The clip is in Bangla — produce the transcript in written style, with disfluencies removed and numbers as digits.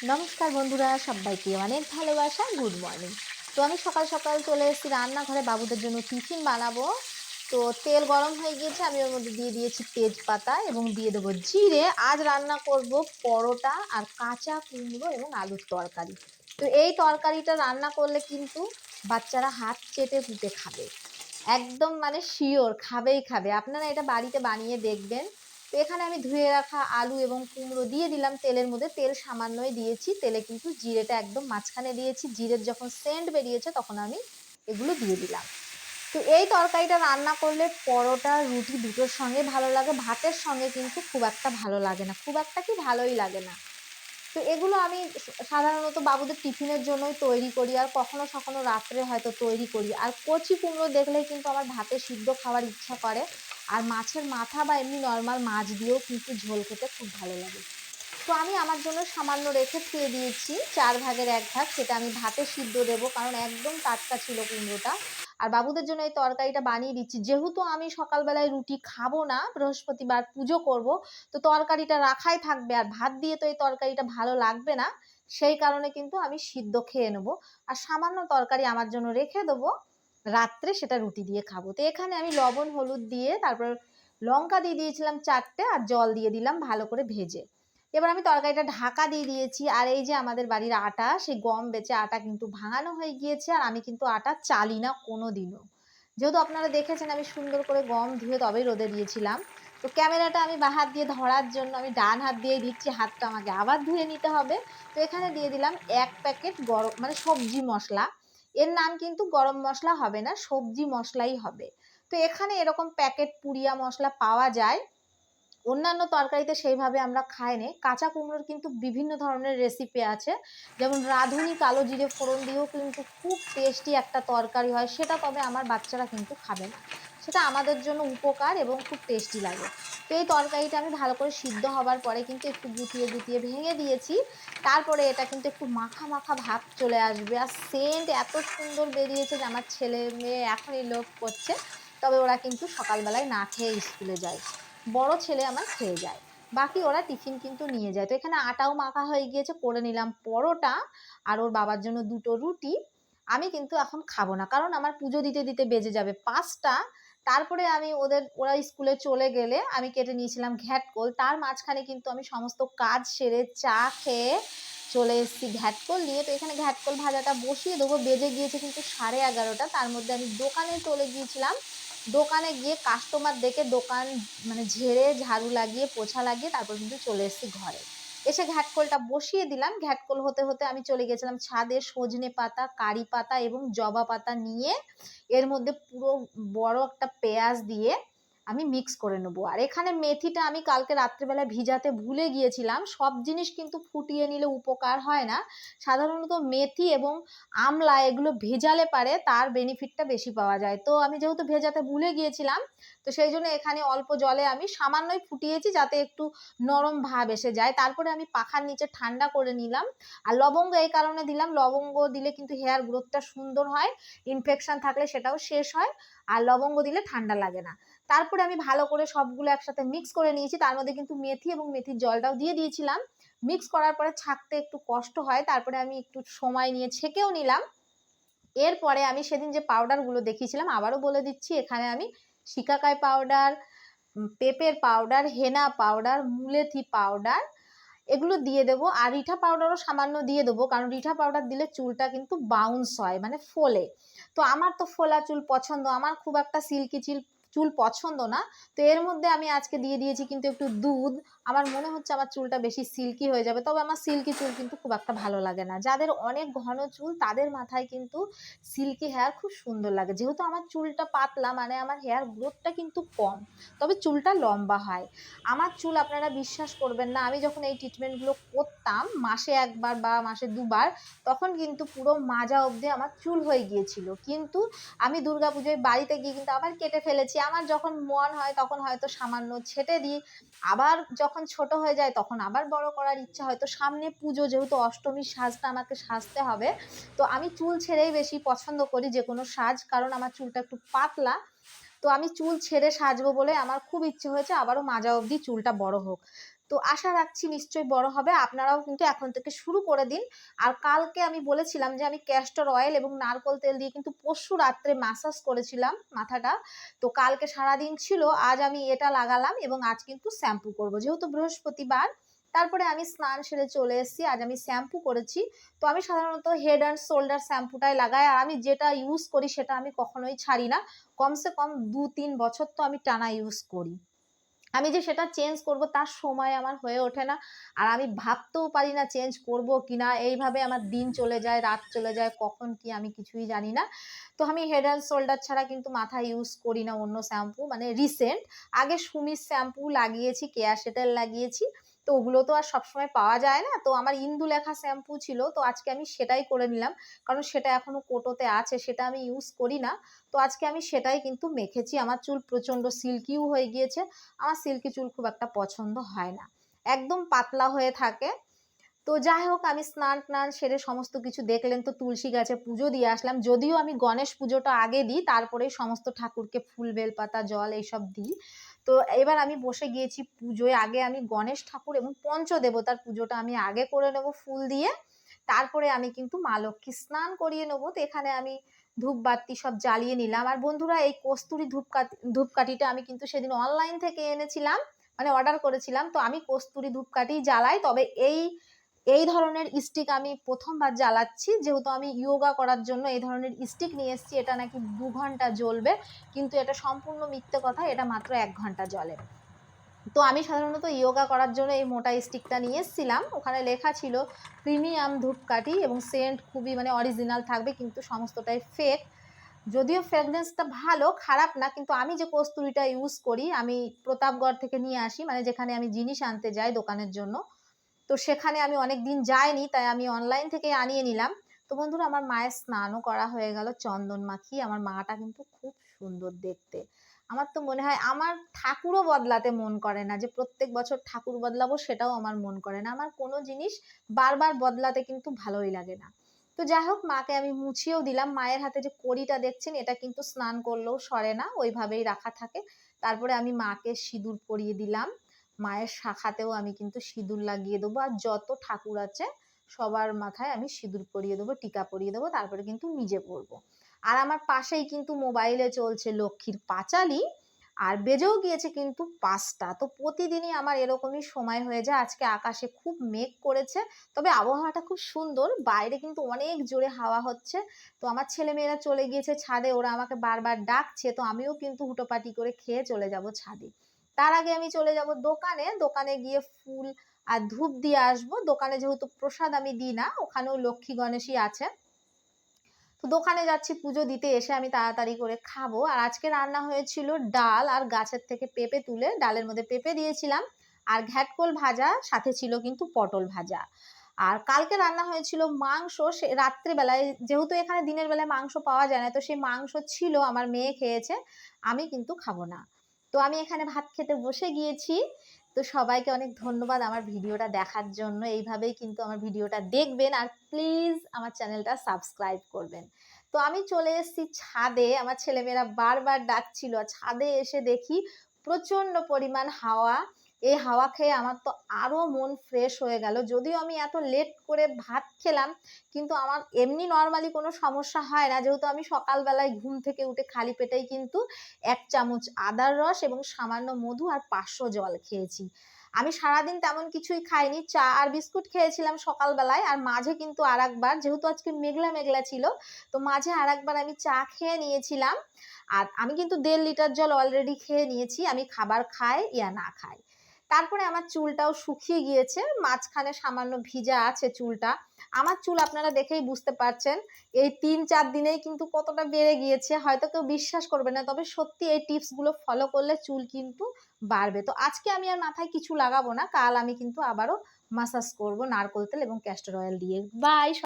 নমস্কার বন্ধুরা, সবাইকে অনেক ভালোবাসা। Good morning. তো আমি সকাল সকাল চলে এসেছি রান্নাঘরে বাবুদের জন্য টিফিন বানাবো। তো তেল গরম হয়ে গিয়েছে, আমি ওর মধ্যে দিয়ে দিয়েছি তেজপাতা এবং দিয়ে দেবো জিরে। আজ রান্না করব পরোটা আর কাঁচা কুমড়ো এবং আলুর তরকারি। তো এই তরকারিটা রান্না করলে কিন্তু বাচ্চারা হাত চেটে পুটে খাবে, একদম মানে শিওর খাবেই খাবে। আপনারা এটা বাড়িতে বানিয়ে দেখবেন। তো এখানে আমি ধুয়ে রাখা আলু এবং কুমড়ো দিয়ে দিলাম তেলের মধ্যে। তেল সামান্যই দিয়েছি, তেলে কিন্তু জিরেটা একদম মাঝখানে দিয়েছি। জিরের যখন সেন্ট বেরিয়েছে তখন আমি এগুলো দিয়ে দিলাম। তো এই তরকারিটা রান্না করলে পরোটা রুটি দুটোর সঙ্গে ভালো লাগে, ভাতের সঙ্গে কিন্তু খুব একটা ভালো লাগে না, খুব একটা কি ভালোই লাগে না। তো এগুলো আমি সাধারণত বাবুদের টিফিনের জন্যই তৈরি করি, আর কখনো সখনো রাত্রে হয়তো তৈরি করি। আর কচি কুমড়ো দেখলেই কিন্তু আমার ভাতে সিদ্ধ খাওয়ার ইচ্ছা করে। আর মাছের মাথা বা এমনি নর্মাল মাছ দিয়েও কিন্তু ঝোল খেতে খুব ভালো লাগে। তো আমি আমার জন্য সামান্য রেখে থুয়ে দিয়েছি 4 ভাগের 1 ভাগ, সেটা আমি ভাতে সিদ্ধ দেবো, কারণ একদম টাটকা ছিল কুমড়োটা। আর বাবুদের জন্য এই তরকারিটা বানিয়ে দিচ্ছি, যেহেতু আমি সকালবেলায় রুটি খাবো না, বৃহস্পতিবার পুজো করব। তো তরকারিটা রাখাই থাকবে, আর ভাত দিয়ে তো এই তরকারিটা ভালো লাগবে না। সেই কারণে কিন্তু আমি সিদ্ধ খেয়ে নেবো, আর সামান্য তরকারি আমার জন্য রেখে দেবো, রাত্রে সেটা রুটি দিয়ে খাবো। তো এখানে আমি লবণ হলুদ দিয়ে তারপর লঙ্কা দিয়ে দিয়েছিলাম 4টে, আর জল দিয়ে দিলাম ভালো করে ভেজে। এবার আমি তরকারিটা ঢাকা দিয়ে দিয়েছি। আর এই যে আমাদের বাড়ির আটা, সেই গম বেচে আটা কিন্তু ভাঙানো হয়ে গিয়েছে। আর আমি কিন্তু আটা চালি না কোনো দিনও, যেহেতু আপনারা দেখেছেন আমি সুন্দর করে গম ধুয়ে তবেই রোদে দিয়েছিলাম। তো ক্যামেরাটা আমি বাঁ হাত দিয়ে ধরার জন্য আমি ডান হাত দিয়ে দিচ্ছি, হাতটা আমাকে আবার ধুয়ে নিতে হবে। তো এখানে দিয়ে দিলাম 1 প্যাকেট গরম মানে সবজি মশলা। এর নাম কিন্তু গরম মশলা হবে না, সবজি মশলাই হবে। তো এখানে এরকম প্যাকেট পুড়িয়া মশলা পাওয়া যায়, অন্যান্য তরকারিতে সেইভাবে আমরা খাই নি। কাঁচা কুমড়োর কিন্তু বিভিন্ন ধরনের রেসিপি আছে, যেমন রাঁধুনি কালো জিরে ফোড়ন দিয়েও কিন্তু খুব টেস্টি একটা তরকারি হয়, সেটা তবে আমার বাচ্চারা কিন্তু খাবে না, সেটা আমাদের জন্য উপকার এবং খুব টেস্টি লাগে। তো এই তরকারিটা আমি ভালো করে সিদ্ধ হবার পরে কিন্তু একটু গুটিয়ে গুটিয়ে ভেঙে দিয়েছি। তারপরে এটা কিন্তু একটু মাখা মাখা ভাব চলে আসবে, আর সেন্ট এত সুন্দর বেরিয়েছে যে আমার ছেলে মেয়ে এখনই লোভ করছে। তবে ওরা কিন্তু সকালবেলায় না খেয়ে স্কুলে যায়, বড় ছেলে আমার খেয়ে যায়, বাকি ওরা টিফিন কিন্তু নিয়ে যায়। তো এখানে আটাও মাখা হয়ে গিয়েছে, করে নিলাম পরোটা আর ওর বাবার জন্য দুটো রুটি। আমি কিন্তু এখন খাবো না, কারণ আমার পুজো দিতে দিতে বেজে যাবে 5টা। তারপরে আমি ওরা স্কুলে চলে গেলে আমি কেটে নিয়েছিলাম ঘ্যাটকোল, তার মাঝখানে কিন্তু আমি সমস্ত কাজ সেরে চা খেয়ে চলে এসেছি ঘ্যাটকোল নিয়ে। তো এখানে ঘ্যাটকোল ভাজাটা বসিয়ে দেবো, বেজে গিয়েছে কিন্তু 11:30। তার মধ্যে আমি দোকানে চলে গিয়েছিলাম, দোকানে গিয়ে কাস্টমার দেখে দোকান মানে ঝেড়ে ঝাড়ু লাগিয়ে পোছা লাগিয়ে তারপর কিন্তু চলে এসেছি ঘরে। এসে ঘ্যাটকোলটা বসিয়ে দিলাম, ঘ্যাটকোল হতে হতে আমি চলে গেছিলাম ছাদে, সজনে পাতা কারি পাতা এবং জবা পাতা নিয়ে এর মধ্যে পুরো বড় একটা পেঁয়াজ দিয়ে আমি মিক্স করে নেবো। আর এখানে মেথিটা আমি কালকে রাত্রেবেলায় ভিজাতে ভুলে গিয়েছিলাম। সব জিনিস কিন্তু ফুটিয়ে নিলে উপকার হয় না, সাধারণত মেথি এবং আমলা এগুলো ভেজালে পারে তার বেনিফিটটা বেশি পাওয়া যায়। তো আমি যেহেতু ভেজাতে ভুলে গিয়েছিলাম, তো সেই জন্য এখানে অল্প জলে আমি সামান্যই ফুটিয়েছি, যাতে একটু নরম ভাব এসে যায়। তারপরে আমি পাখার নিচে ঠান্ডা করে নিলাম। আর লবঙ্গ এই কারণে দিলাম, লবঙ্গ দিলে কিন্তু হেয়ার গ্রোথটা সুন্দর হয়, ইনফেকশন থাকলে সেটাও শেষ হয়, আর লবঙ্গ দিলে ঠান্ডা লাগে না। তারপরে আমি ভালো করে সবগুলো একসাথে মিক্স করে নিয়েছি, তার মধ্যে কিন্তু মেথি এবং মেথির জলটাও দিয়ে দিয়েছিলাম। মিক্স করার পরে ছাঁকতে একটু কষ্ট হয়, তারপরে আমি একটু সময় নিয়ে ছেঁকেও নিলাম। এরপরে আমি সেদিন যে পাউডারগুলো দেখিয়েছিলাম আবারও বলে দিচ্ছি, এখানে আমি শিকাকাই পাউডার, পেঁপের পাউডার, হেনা পাউডার, মুলেথি পাউডার এগুলো দিয়ে দেবো। আর রিঠা পাউডারও সামান্য দিয়ে দেবো, কারণ রিঠা পাউডার দিলে চুলটা কিন্তু বাউন্স হয় মানে ফোলে। তো আমার তো ফোলা চুল পছন্দ, আমার খুব একটা সিল্কি চুল চুল পছন্দ না। তো এর মধ্যে আমি আজকে দিয়ে দিয়েছি কিন্তু একটু দুধ। আমার মনে হচ্ছে আমার চুলটা বেশি সিল্কি হয়ে যাবে, তবে আমার সিল্কি চুল কিন্তু খুব একটা ভালো লাগে না। যাদের অনেক ঘন চুল তাদের মাথায় কিন্তু সিল্কি হেয়ার খুব সুন্দর লাগে, যেহেতু আমার চুলটা পাতলা মানে আমার হেয়ার গ্রোথটা কিন্তু কম, তবে চুলটা লম্বা হয়। আমার চুল আপনারা বিশ্বাস করবেন না, আমি যখন এই ট্রিটমেন্টগুলো করতাম মাসে 1বার বা মাসে 2বার, তখন কিন্তু পুরো মাজা অবধি আমার চুল হয়ে গিয়েছিল। কিন্তু আমি দুর্গাপুজোয় বাড়িতে গিয়ে কিন্তু আবার কেটে ফেলেছি। আমার যখন মন হয় তখন হয়তো সামান্য ছেটে দিই, আবার যখন ছোট হয়ে যায় তখন আবার বড় করার ইচ্ছা হয়। তো সামনে পুজো, যেহেতু অষ্টমীর সাজটা আমাকে সাজতে হবে, তো আমি চুল ছেড়েই বেশি পছন্দ করি যে কোনো সাজ, কারণ আমার চুলটা একটু পাতলা। তো আমি চুল ছেড়ে সাজবো বলে আমার খুব ইচ্ছে হয়েছে আবারও মাজা অবধি চুলটা বড় হোক। তো আশা রাখছি নিশ্চয়ই বড় হবে। আপনারাও কিন্তু এখন থেকে শুরু করে দিন। আর কালকে আমি বলেছিলাম যে আমি ক্যাস্টর অয়েল এবং নারকোল তেল দিয়ে কিন্তু পরশু রাত্রে ম্যাসাজ করেছিলাম মাথাটা। তো কালকে সারাদিন ছিল, আজ আমি এটা লাগালাম এবং আজ কিন্তু শ্যাম্পু করব। যেহেতু বৃহস্পতিবার, তারপরে আমি স্নান সেরে চলে এসেছি। আজ আমি শ্যাম্পু করেছি। তো আমি সাধারণত হেড অ্যান্ড শোল্ডার শ্যাম্পুটাই লাগাই, আর আমি যেটা ইউজ করি সেটা আমি কখনোই ছাড়ি না। কমসে কম 2-3 বছর তো আমি টানা ইউজ করি। আমি যে সেটা চেঞ্জ করব তার সময় আমার হয়ে ওঠে না, আর আমি ভাবতেও পারি না চেঞ্জ করব কিনা। এইভাবে আমার দিন চলে যায়, রাত চলে যায়, কখন কি আমি কিছুই জানি না। তো আমি হেড অ্যান্ড শোল্ডার ছাড়া কিন্তু মাথায় ইউজ করি না অন্য শ্যাম্পু, মানে রিসেন্ট। আগে সুমির শ্যাম্পু লাগিয়েছি, কেয়া শেটেল লাগিয়েছি। তো ওগুলো তো আর সবসময় পাওয়া যায় না। তো আমার ইন্দুলেখা শ্যাম্পু ছিল, তো আজকে আমি সেটাই করে নিলাম, কারণ সেটা এখনো কোটোতে আছে, সেটা আমি ইউজ করি না। তো আজকে আমি সেটাই কিন্তু মেখেছি। আমার চুল প্রচণ্ড সিল্কিও হয়ে গিয়েছে। আমার সিল্কি চুল খুব একটা পছন্দ হয় না, একদম পাতলা হয়ে থাকে। তো যাই হোক, আমি স্নান টান সেরে সমস্ত কিছু দেখলেন তো তুলসী গাছে পুজো দিয়ে আসলাম। যদিও আমি গণেশ পুজোটা আগে দিই, তারপরেই সমস্ত ঠাকুরকে ফুল বেলপাতা জল এইসব দিই। তো এবার আমি বসে গিয়েছি পুজোয়। আগে আমি গণেশ ঠাকুর এবং পঞ্চদেবতার পুজোটা আমি আগে করে নেব ফুল দিয়ে, তারপরে আমি কিন্তু মা লক্ষ্মী স্নান করিয়ে নেবো। তো এখানে আমি ধূপবাতি সব জ্বালিয়ে নিলাম। আর বন্ধুরা, এই কস্তুরি ধূপকাঠিটা আমি কিন্তু সেদিন অনলাইন থেকে এনেছিলাম, মানে অর্ডার করেছিলাম। তো আমি কস্তুরি ধূপকাঠি জ্বালাই, তবে এই ধরনের স্টিক আমি প্রথমবার জ্বালাচ্ছি। যেহেতু আমি ইয়োগা করার জন্য এই ধরনের স্টিক নিয়ে এসেছি, এটা নাকি 2 ঘন্টা জ্বলবে, কিন্তু এটা সম্পূর্ণ মিথ্যে কথা, এটা মাত্র 1 ঘন্টা জ্বলে। তো আমি সাধারণত ইয়োগা করার জন্য এই মোটা স্টিকটা নিয়ে এসেছিলাম। ওখানে লেখা ছিল প্রিমিয়াম ধূপকাঠি এবং সেন্ট খুবই মানে অরিজিনাল থাকবে, কিন্তু সমস্তটাই ফেক। যদিও ফ্রেগনেন্সটা ভালো, খারাপ না, কিন্তু আমি যে কস্তুরিটা ইউজ করি আমি প্রতাপগড় থেকে নিয়ে আসি, মানে যেখানে আমি জিনিস আনতে যাই দোকানের জন্য। তো সেখানে আমি অনেক দিন যাইনি, তাই আমি অনলাইন থেকে আনিয়ে নিলাম। তো বন্ধুরা, আমার মায়ের স্নানও করা হয়ে গেল চন্দন মাখিয়ে। আমার মাটা কিন্তু খুব সুন্দর দেখতে। আমার তো মনে হয় আমার ঠাকুরও বদলাতে মন করে না, যে প্রত্যেক বছর ঠাকুর বদলাবো সেটাও আমার মন করে না। আমার কোনো জিনিস বারবার বদলাতে কিন্তু ভালোই লাগে না। তো যাই হোক, মাকে আমি মুছিয়েও দিলাম। মায়ের হাতে যে কড়িটা দেখছেন, এটা কিন্তু স্নান করলেও সরে না, ওইভাবেই রাখা থাকে। তারপরে আমি মাকে সিঁদুর পরিয়ে দিলাম। মায়ের শাখাতেও আমি কিন্তু সিঁদুর লাগিয়ে দেবো, আর যত ঠাকুর আছে সবার মাথায় আমি সিঁদুর পরিয়ে দেবো, টিকা পরিয়ে দেবো, তারপরে কিন্তু নিজে পরবো। আর আমার পাশেই কিন্তু মোবাইলে চলছে লক্ষ্মীর পাঁচালি, আর বেজেও গিয়েছে কিন্তু 5টা। তো প্রতিদিনই আমার এরকমই সময় হয়ে যায়। আজকে আকাশে খুব মেঘ করেছে, তবে আবহাওয়াটা খুব সুন্দর, বাইরে কিন্তু অনেক জোরে হাওয়া হচ্ছে। তো আমার ছেলেমেয়েরা চলে গিয়েছে ছাদে, ওরা আমাকে বারবার ডাকছে, তো আমিও কিন্তু হুটোপাটি করে খেয়ে চলে যাব ছাদে। তার আগে আমি চলে যাব দোকানে, দোকানে গিয়ে ফুল আর ধূপ দিয়ে আসবো। দোকানে যেহেতু প্রসাদ আমি দিই না, ওখানেও লক্ষ্মী গণেশই আছে। তো দোকানে যাচ্ছি পুজো দিতে, এসে আমি তাড়াতাড়ি করে খাবো। আর আজকে রান্না হয়েছিল ডাল, আর গাছের থেকে পেঁপে তুলে ডালের মধ্যে পেঁপে দিয়েছিলাম, আর ঘ্যাটকোল ভাজা, সাথে ছিল কিন্তু পটল ভাজা। আর কালকে রান্না হয়েছিল মাংস, সে রাত্রেবেলায়, যেহেতু এখানে দিনের বেলায় মাংস পাওয়া যায় না, তো সেই মাংস ছিল, আমার মেয়ে খেয়েছে, আমি কিন্তু খাবো না। তো আমি এখানে ভাত খেতে বসে গিয়েছি। তো সবাইকে অনেক ধন্যবাদ আমার ভিডিওটা দেখার জন্য। এইভাবেই কিন্তু আমার ভিডিওটা দেখবেন, আর প্লিজ আমার চ্যানেলটা সাবস্ক্রাইব করবেন। তো আমি চলে এসেছি ছাদে, আমার ছেলেমেয়েরা বারবার ডাকছিল। ছাদে এসে দেখি প্রচণ্ড পরিমাণ হাওয়া। এই হাওয়া খেয়ে আমার তো আরও মন ফ্রেশ হয়ে গেল। যদিও আমি এত লেট করে ভাত খেলাম, কিন্তু আমার এমনি নর্মালি কোনো সমস্যা হয় না, যেহেতু আমি সকালবেলায় ঘুম থেকে উঠে খালি পেটেই কিন্তু 1 চামচ আদার রস এবং সামান্য মধু আর 500 জল খেয়েছি। আমি সারাদিন তেমন কিছুই খাইনি, চা আর বিস্কুট খেয়েছিলাম সকালবেলায়, আর মাঝে কিন্তু আরেকবার, যেহেতু আজকে মেঘলা মেঘলা ছিল, তো মাঝে আরেকবার আমি চা খেয়ে নিয়েছিলাম। আর আমি কিন্তু 1.5 লিটার জল অলরেডি খেয়ে নিয়েছি, আমি খাবার খাই ইয়া না খাই। তারপরে আমার চুলটাও শুকিয়ে গিয়েছে, মাঝখানে সামান্য ভিজা আছে চুলটা। আমার চুল আপনারা দেখেই বুঝতে পারছেন, এই 3-4 দিনেই কিন্তু কতটা বেড়ে গিয়েছে। হয়তো কেউ বিশ্বাস করবে না, তবে সত্যি এই টিপসগুলো ফলো করলে চুল কিন্তু বাড়বে। তো আজকে আমি আর মাথায় কিছু লাগাবো না, কাল আমি কিন্তু আবারও মাসাজ করব নারকোল তেল এবং ক্যাস্টর অয়েল দিয়ে। বাই।